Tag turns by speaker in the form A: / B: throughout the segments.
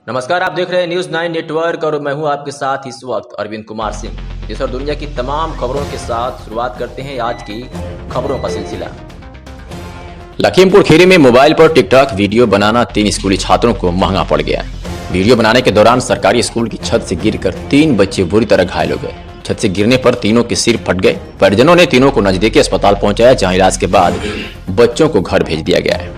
A: नमस्कार, आप देख रहे हैं न्यूज़ 9 नेटवर्क और मैं हूं आपके साथ इस वक्त अरविंद कुमार सिंह। देश और दुनिया की तमाम खबरों के साथ शुरुआत करते हैं आज की खबरों का सिलसिला। लखीमपुर खीरी में मोबाइल पर टिकटॉक वीडियो बनाना 3 स्कूली छात्रों को महंगा पड़ गया। वीडियो बनाने के दौरान सरकारी स्कूल की छत से गिरकर 3 बच्चे बुरी तरह घायल हो गए। छत से गिरने पर तीनों के सिर फट गए। परिजनों ने तीनों को नजदीकी अस्पताल पहुंचाया, जहां इलाज के बाद बच्चों को घर भेज दिया गया है।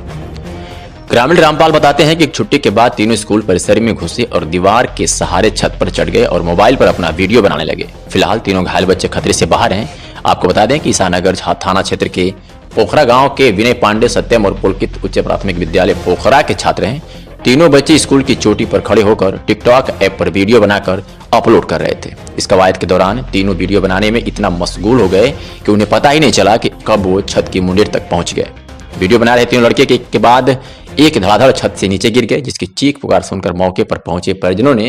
A: ग्रामीण रामपाल बताते हैं कि छुट्टी के बाद तीनों स्कूल परिसर में घुसे और दीवार के सहारे छत पर चढ़ गए और मोबाइल पर अपना वीडियो बनाने लगे। फिलहाल तीनों घायल बच्चे खतरे से बाहर हैं। आपको बता दें कि ईसानगर थाना क्षेत्र के पोखरा गांव के विनय पांडे, सत्यम और पुलकित उच्च प्राथमिक विद्यालय पोखरा के छात्र हैं। तीनों बच्चे स्कूल की चोटी पर खड़े होकर टिकटॉक ऐप पर वीडियो बनाकर अपलोड कर रहे थे। इस कवायद के दौरान तीनों वीडियो बनाने में इतना मशगूल हो गए कि उन्हें पता ही नहीं चला कि कब वो छत की मुंडेर तक पहुंच गए। वीडियो बना रहे तीनों लड़के के बाद एक धड़ाधड़ छत से नीचे गिर गए, जिसकी चीख पुकार सुनकर मौके पर पहुंचे परिजनों ने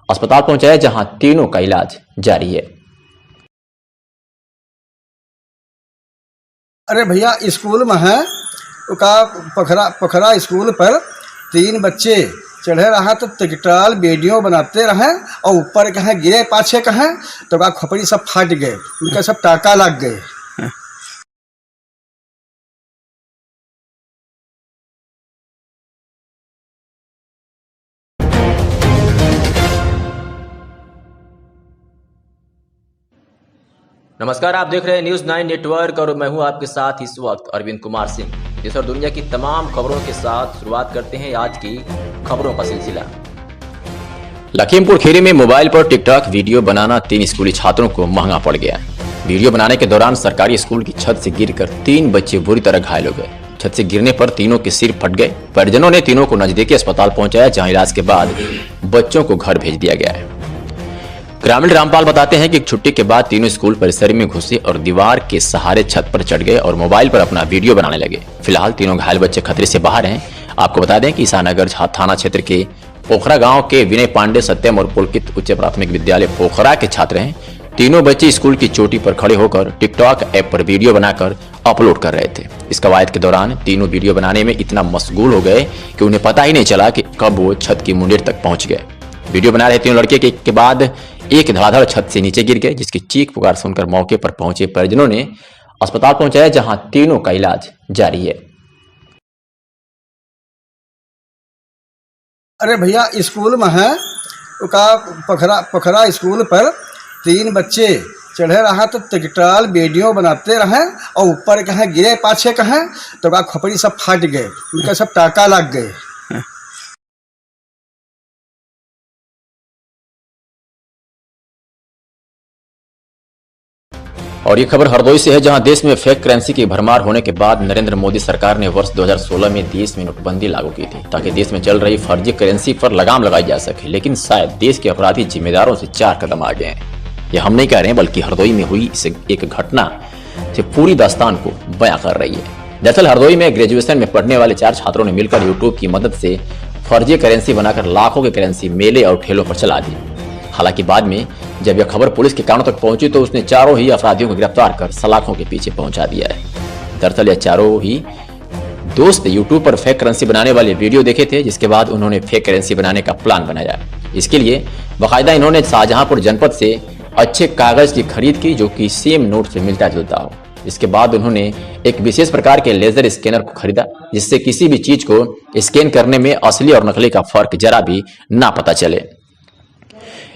A: अस्पताल पहुंचाया, जहां तीनों का इलाज जारी है।
B: अरे भैया, स्कूल में है का पोखरा स्कूल पर 3 बच्चे चढ़े रहा तो टिकटॉक वीडियो बनाते रहे और ऊपर कहें गिरे, पाछे कहें तो का खोपड़ी सब फट गए, उनका सब टाका लग गए।
A: नमस्कार, आप देख रहे हैं न्यूज़ 9 नेटवर्क और मैं हूं आपके साथ इस वक्त अरविंद कुमार सिंह। देश और दुनिया की तमाम खबरों के साथ शुरुआत करते हैं आज की खबरों का सिलसिला। लखीमपुर खीरी में मोबाइल पर टिकटॉक वीडियो बनाना 3 स्कूली छात्रों को महंगा पड़ गया। वीडियो बनाने के दौरान सरकारी स्कूल की छत से गिरकर 3 बच्चे बुरी तरह घायल हो गए। छत से गिरने पर तीनों के सिर फट गए। परिजनों ने तीनों को नजदीकी अस्पताल पहुंचाया, जहां इलाज के बाद बच्चों को घर भेज दिया गया है। ग्रामीण रामपाल बताते हैं कि छुट्टी के बाद तीनों स्कूल परिसर में घुसे और दीवार के सहारे छत पर चढ़ गए और मोबाइल पर अपना वीडियो बनाने लगे। फिलहाल तीनों घायल बच्चे खतरे से बाहर हैं। आपको बता दें कि ईसानगर थाना क्षेत्र के पोखरा गांव के विनय पांडे, सत्यम और पुलकित उच्च प्राथमिक विद्यालय पोखरा के छात्र हैं। तीनों बच्चे स्कूल की चोटी पर खड़े होकर टिकटॉक ऐप पर वीडियो बनाकर अपलोड कर रहे थे। इस कवायद के दौरान तीनों वीडियो बनाने में इतना मशगूल हो गए कि उन्हें पता ही नहीं चला कि कब वो छत की मुंडेर तक पहुंच गए। वीडियो बना रहे तीनों लड़के के बाद एक धड़ाधड़ छत से नीचे गिर गए, जिसकी चीख पुकार सुनकर मौके पर पहुंचे परिजनों ने अस्पताल पहुंचाया, जहां तीनों का इलाज जारी है।
B: अरे भैया, स्कूल में है का पोखरा स्कूल पर 3 बच्चे चढ़े रहा तो टिकटॉक वीडियो बनाते रहे और ऊपर कहें गिरे, पाछे कहें तो का खोपड़ी सब फट गए, उनका सब टाका लग गए।
A: और ये खबर हरदोई से है, जहां देश में फेक करेंसी की भरमार होने के बाद नरेंद्र मोदी सरकार ने वर्ष 2016 में देश में नोटबंदी लागू की थी, ताकि देश में चल रही फर्जी करेंसी पर लगाम लगाई जा सके। लेकिन शायद देश के अपराधी जिम्मेदारों से 4 कदम आगे हैं। ये हम नहीं कह रहे हैं, बल्कि हरदोई में हुई इस एक घटना से पूरी दास्तान को बयां कर रही है। दरअसल हरदोई में ग्रेजुएशन में पढ़ने वाले 4 छात्रों ने मिलकर यूट्यूब की मदद से फर्जी करेंसी बनाकर लाखों की करेंसी मेले और ठेलों पर चला दी। हालांकि बाद में जब यह खबर पुलिस के कानों तक पहुंची तो उसने चारों ही अपराधियों को गिरफ्तार कर सलाखों के पीछे पहुंचा दिया है। दरअसल यह चारों ही दोस्त यूट्यूब पर फेक करेंसी बनाने वाले वीडियो देखे थे, जिसके बाद उन्होंने फेक करेंसी बनाने का प्लान बनाया। इसके लिए बाकायदा इन्होंने शाहजहांपुर जनपद से अच्छे कागज की खरीद की, जो कि सेम नोट से मिलता जुलता हो। इसके बाद उन्होंने एक विशेष प्रकार के लेजर स्कैनर को खरीदा, जिससे किसी भी चीज को स्कैन करने में असली और नकली का फर्क जरा भी ना पता चले।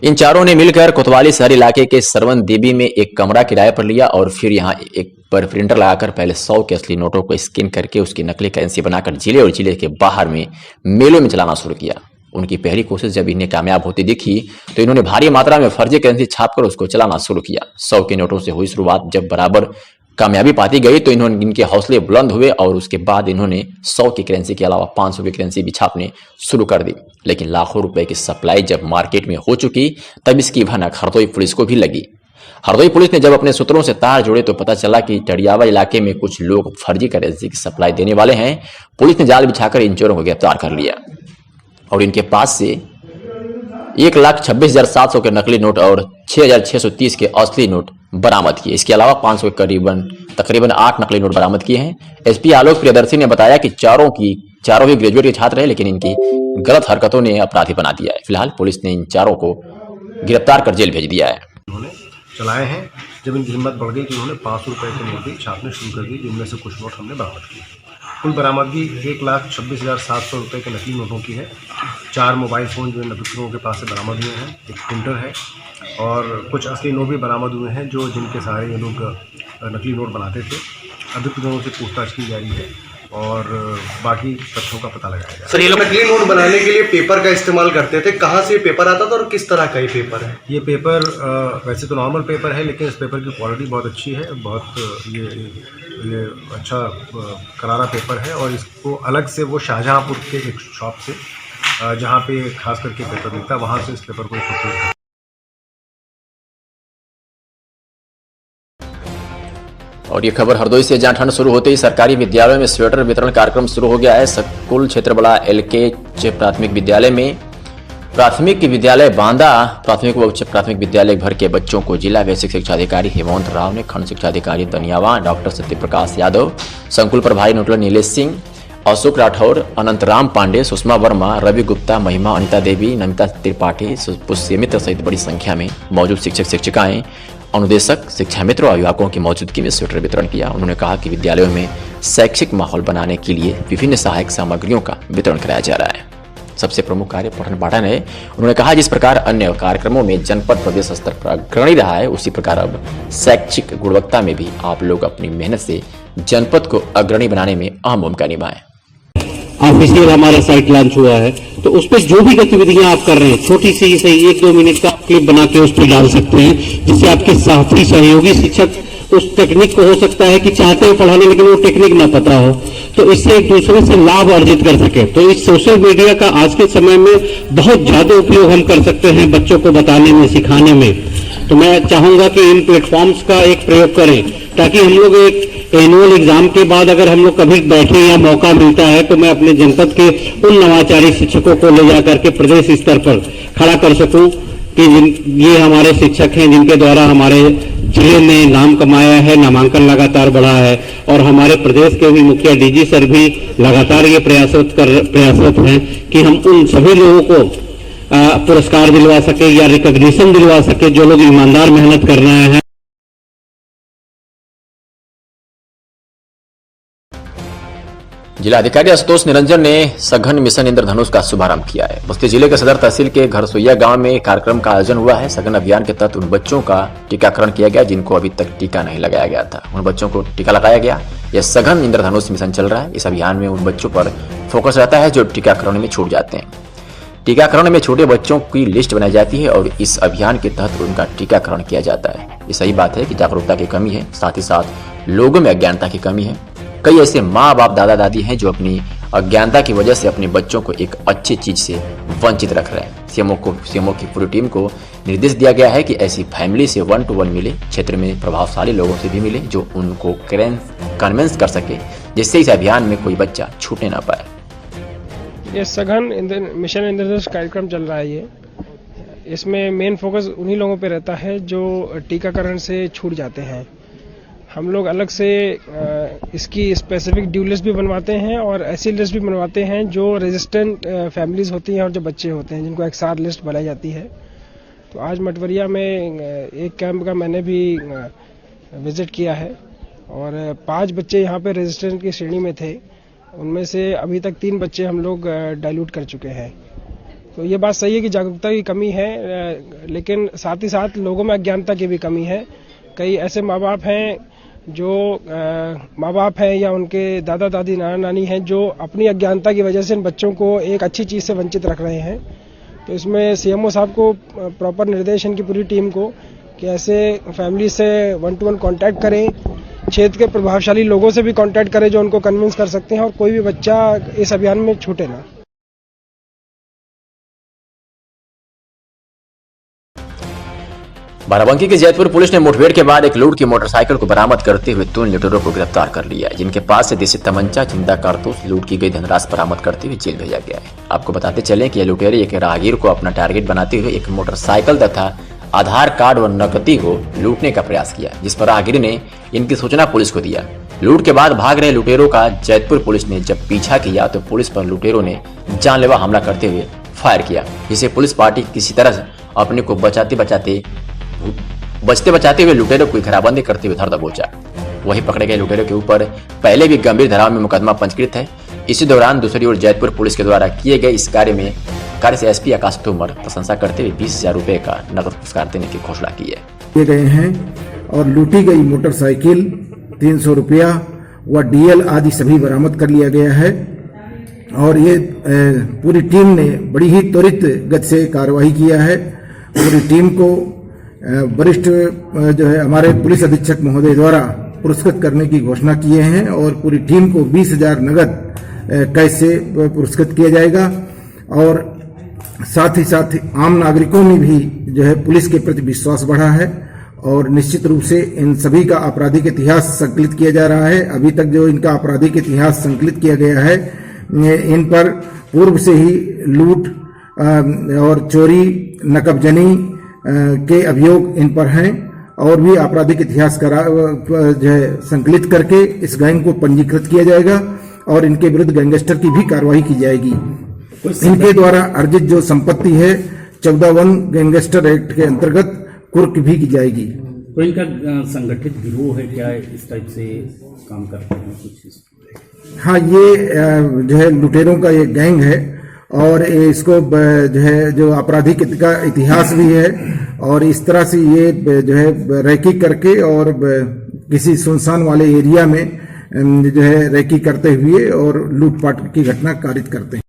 A: इन चारों ने मिलकर कोतवाली शहर इलाके के सरवन देवी में एक कमरा किराए पर लिया और फिर यहां एक पर प्रिंटर लगाकर पहले 100 के असली नोटों को स्कैन करके उसकी नकली करेंसी बनाकर जिले और जिले के बाहर में मेलों में चलाना शुरू किया। उनकी पहली कोशिश जब इन्हें कामयाब होती दिखी तो इन्होंने भारी मात्रा में फर्जी करेंसी छापकर उसको चलाना शुरू किया। 100 के नोटों से हुई शुरुआत जब बराबर कामयाबी पाती गई तो इनके हौसले बुलंद हुए और उसके बाद इन्होंने 100 की करेंसी के अलावा 500 की करेंसी भी छापने शुरू कर दी। लेकिन लाखों रुपए की सप्लाई जब मार्केट में हो चुकी तब इसकी भनक हरदोई पुलिस को भी लगी। हरदोई पुलिस ने जब अपने सूत्रों से तार जोड़े तो पता चला कि टडियावा इलाके में कुछ लोग फर्जी करेंसी की सप्लाई देने वाले हैं। पुलिस ने जाल बिछाकर इन चोरों को गिरफ्तार कर लिया और इनके पास से 1,26,700 के नकली नोट और 6,630 के असली नोट बरामद किए। इसके अलावा 500 के तकरीबन 8 नकली नोट बरामद किए हैं। एसपी आलोक प्रियदर्शी ने बताया कि चारों की चारों ही ग्रेजुएट के छात्र हैं, लेकिन इनकी गलत हरकतों ने अपराधी बना दिया है। फिलहाल पुलिस ने इन चारों को गिरफ्तार कर जेल भेज दिया है।
C: उन्होंने चलाए हैं। जब इनकी हिम्मत बढ़ गई तो उन्होंने 500 रुपये के नोट भी छापने शुरू कर दी, जिनमें से कुछ नोट हमने बरामद किए। कुल बरामदगी 1,26,700 रुपये के नकली नोटों की है। 4 मोबाइल फ़ोन जो इन अभियुक्तों के पास से बरामद हुए हैं, एक प्रिंटर है और कुछ असली नोट भी बरामद हुए हैं जो जिनके सहारे ये लोग नकली नोट बनाते थे। अभियुक्तों से पूछताछ की जा रही है और बाकी तथ्यों का पता लगाया जाएगा।
D: सर, ये लोग नकली नोट बनाने के लिए पेपर का इस्तेमाल करते थे। कहाँ से पेपर आता था और किस तरह का ये पेपर है?
C: ये पेपर वैसे तो नॉर्मल पेपर है, लेकिन इस पेपर की क्वालिटी बहुत अच्छी है। बहुत ये अच्छा करारा पेपर है और इसको अलग से वो शाहजहाँपुर के एक शॉप से जहाँ पे खास करके पेपर मिलता है, वहाँ से इस पेपर को प्रोक्योर।
A: और ये खबर हरदोई से, जहां ठंड शुरू होते ही सरकारी विद्यालयों में स्वेटर वितरण कार्यक्रम शुरू हो गया है। स्कूल क्षेत्र बड़ा LK प्राथमिक विद्यालय में प्राथमिक विद्यालय बांदा प्राथमिक व उच्च प्राथमिक विद्यालय भर के बच्चों को जिला बेसिक शिक्षा अधिकारी हेमंत राव ने, खंड शिक्षा अधिकारी दनियावा डॉक्टर सत्यप्रकाश यादव, संकुल प्रभारी नोडल नीलेश सिंह, अशोक राठौर, अनंत राम पांडे, सुषमा वर्मा, रवि गुप्ता, महिमा अनिता देवी, नमिता त्रिपाठी, पुष्य मित्र सहित बड़ी संख्या में मौजूद शिक्षक शिक्षिकाएं, अनुदेशक, शिक्षा मित्र और अभिभावकों की मौजूदगी में स्वेटर वितरण किया। उन्होंने कहा कि विद्यालयों में शैक्षिक माहौल बनाने के लिए विभिन्न सहायक सामग्रियों का वितरण कराया जा रहा है। सबसे प्रमुख कार्य पठन पाठन है। उन्होंने कहा जिस प्रकार अन्य कार्यक्रमों में जनपद प्रदेश स्तर पर अग्रणी रहा है, उसी प्रकार अब शैक्षिक गुणवत्ता में भी आप लोग अपनी मेहनत से जनपद को अग्रणी बनाने में अहम भूमिका निभाएं।
E: ऑफिशियल हमारा साइट लॉन्च हुआ है, तो उस पर जो भी गतिविधियां आप कर रहे हैं, छोटी सी सही 1-2 मिनट का क्लिप बना के उस पर डाल सकते हैं, जिससे आपके साथी सहयोगी शिक्षक उस टेक्निक को हो सकता है कि चाहते हैं पढ़ाने, लेकिन वो टेक्निक ना पता हो, तो इससे एक दूसरे से लाभ अर्जित कर सके। तो इस सोशल मीडिया का आज के समय में बहुत ज्यादा उपयोग हम कर सकते हैं बच्चों को बताने में, सिखाने में। तो मैं चाहूंगा कि इन प्लेटफॉर्म्स का एक प्रयोग करें, ताकि हम लोग एक एनुअल एग्जाम के बाद अगर हम लोग कभी बैठे या मौका मिलता है, तो मैं अपने जनपद के उन नवाचारी शिक्षकों को ले जाकर के प्रदेश स्तर पर खड़ा कर सकूं कि ये हमारे शिक्षक हैं जिनके द्वारा हमारे जिले ने नाम कमाया है, नामांकन लगातार बढ़ा है, और हमारे प्रदेश के भी मुखिया DG सर भी लगातार ये प्रयासरत हैं कि हम उन सभी लोगों को पुरस्कार दिलवा सके या रिकॉग्निशन दिलवा सके जो लोग ईमानदार मेहनत कर रहे हैं।
A: जिला अधिकारी आशुतोष निरंजन ने सघन मिशन इंद्रधनुष का शुभारंभ किया है। बस्ती जिले के सदर तहसील के घरसोइया गांव में कार्यक्रम का आयोजन हुआ है। सघन अभियान के तहत उन बच्चों का टीकाकरण किया गया जिनको अभी तक टीका नहीं लगाया गया था। उन बच्चों को टीका लगाया गया। यह सघन इंद्रधनुष मिशन चल रहा है। इस अभियान में उन बच्चों पर फोकस रहता है जो टीकाकरण में छूट जाते हैं। टीकाकरण में छोटे बच्चों की लिस्ट बनाई जाती है और इस अभियान के तहत उनका टीकाकरण किया जाता है। ये सही बात है कि जागरूकता की कमी है, साथ ही साथ लोगों में अज्ञानता की कमी है। कई ऐसे माँ बाप दादा दादी हैं जो अपनी अज्ञानता की वजह से अपने बच्चों को एक अच्छी चीज से वंचित रख रहे हैं। सीएमओ की पूरी टीम को निर्देश दिया गया है कि ऐसी फैमिली से 1-to-1 मिले, क्षेत्र में प्रभावशाली लोगों से भी मिले जो उनको कन्विंस कर सके, जिससे इस अभियान में कोई बच्चा छूटने ना पाए।
F: ये सघन मिशन इंद्रधनुष कार्यक्रम चल रहा है। ये इसमें मेन फोकस उन्हीं लोगों पे रहता है जो टीकाकरण से छूट जाते हैं। हम लोग अलग से इसकी स्पेसिफिक ड्यू लिस्ट भी बनवाते हैं और ऐसी लिस्ट भी बनवाते हैं जो रेजिस्टेंट फैमिलीज होती हैं और जो बच्चे होते हैं जिनको एक साथ लिस्ट बनाई जाती है। तो आज मटवरिया में एक कैंप का मैंने भी विजिट किया है और 5 बच्चे यहाँ पे रेजिस्टेंट की श्रेणी में थे। उनमें से अभी तक 3 बच्चे हम लोग डाइल्यूट कर चुके हैं। तो ये बात सही है कि जागरूकता की कमी है, लेकिन साथ ही साथ लोगों में अज्ञानता की भी कमी है। कई ऐसे माँ बाप हैं या उनके दादा दादी नाना नानी हैं जो अपनी अज्ञानता की वजह से इन बच्चों को एक अच्छी चीज़ से वंचित रख रहे हैं। तो इसमें सीएमओ साहब को प्रॉपर निर्देश इनकी पूरी टीम को कि ऐसे फैमिली से 1-to-1 कांटेक्ट करें, क्षेत्र के प्रभावशाली लोगों से भी कांटेक्ट करें जो उनको कन्विंस कर सकते हैं और कोई भी बच्चा इस अभियान में छूटे ना।
A: बाराबंकी के जैतपुर पुलिस ने मुठभेड़ के बाद एक लूट की मोटरसाइकिल को बरामद करते हुए 2 लुटेरों को गिरफ्तार कर लिया है, जिनके पास से देसी तमंचा, जिंदा कारतूस, लूट की गई धनराशि बरामद करते हुए जेल भेजा गया है। आपको बताते चलें कि ये लुटेरे एक राहगीर को अपना टारगेट बनाते हुए एक मोटरसाइकिल तथा आधार कार्ड व नकदी को लूटने का प्रयास किया, जिस पर राहगीर ने इनकी सूचना पुलिस को दिया। लूट के बाद भाग रहे लुटेरों का जैतपुर पुलिस ने जब पीछा किया तो पुलिस पर लुटेरों ने जानलेवा हमला करते हुए फायर किया, जिसे पुलिस पार्टी किसी तरह अपने को बचते बचाते हुए लुटेरों की घेराबंदी करते हुए धर दबोचा। वहीं पकड़े गए लुटेरों के ऊपर पहले भी गंभीर धाराओं में मुकदमा पंजीकृत है। इसी दौरान दूसरी ओर जैतपुर पुलिस के द्वारा किए गए इस कार्य से एसपी आकाश तोमर प्रशंसा करते हुए 20,000 रुपए का नकद पुरस्कार देने की घोषणा की है।
G: किए गए हैं और लूटी गई मोटरसाइकिल 300 रुपया व डीएल आदि सभी बरामद कर लिया गया है और ये पूरी टीम ने बड़ी ही त्वरित गति से कार्रवाई किया है। पूरी टीम को वरिष्ठ जो है हमारे पुलिस अधीक्षक महोदय द्वारा पुरस्कृत करने की घोषणा किए हैं और पूरी टीम को 20,000 नगद कैश से पुरस्कृत किया जाएगा और साथ ही साथ आम नागरिकों में भी जो है पुलिस के प्रति विश्वास बढ़ा है और निश्चित रूप से इन सभी का आपराधिक इतिहास संकलित किया जा रहा है। अभी तक जो इनका आपराधिक इतिहास संकलित किया गया है, इन पर पूर्व से ही लूट और चोरी, नकबजनी के अभियोग इन पर हैं और भी आपराधिक इतिहास जो है संकलित करके इस गैंग को पंजीकृत किया जाएगा और इनके विरुद्ध गैंगस्टर की भी कार्रवाई की जाएगी। इनके द्वारा अर्जित जो संपत्ति है 14(1) गैंगस्टर एक्ट के अंतर्गत कुर्क भी की जाएगी।
E: तो इनका संगठित गिरोह है क्या, इस टाइप से काम करते हैं कुछ?
G: हाँ, ये जो है लुटेरों का ये गैंग है और इसको जो है जो आपराधिक का इतिहास भी है और इस तरह से ये जो है रैकी करके और किसी सुनसान वाले एरिया में जो है रैकी करते हुए और लूटपाट की घटना कारित करते हैं।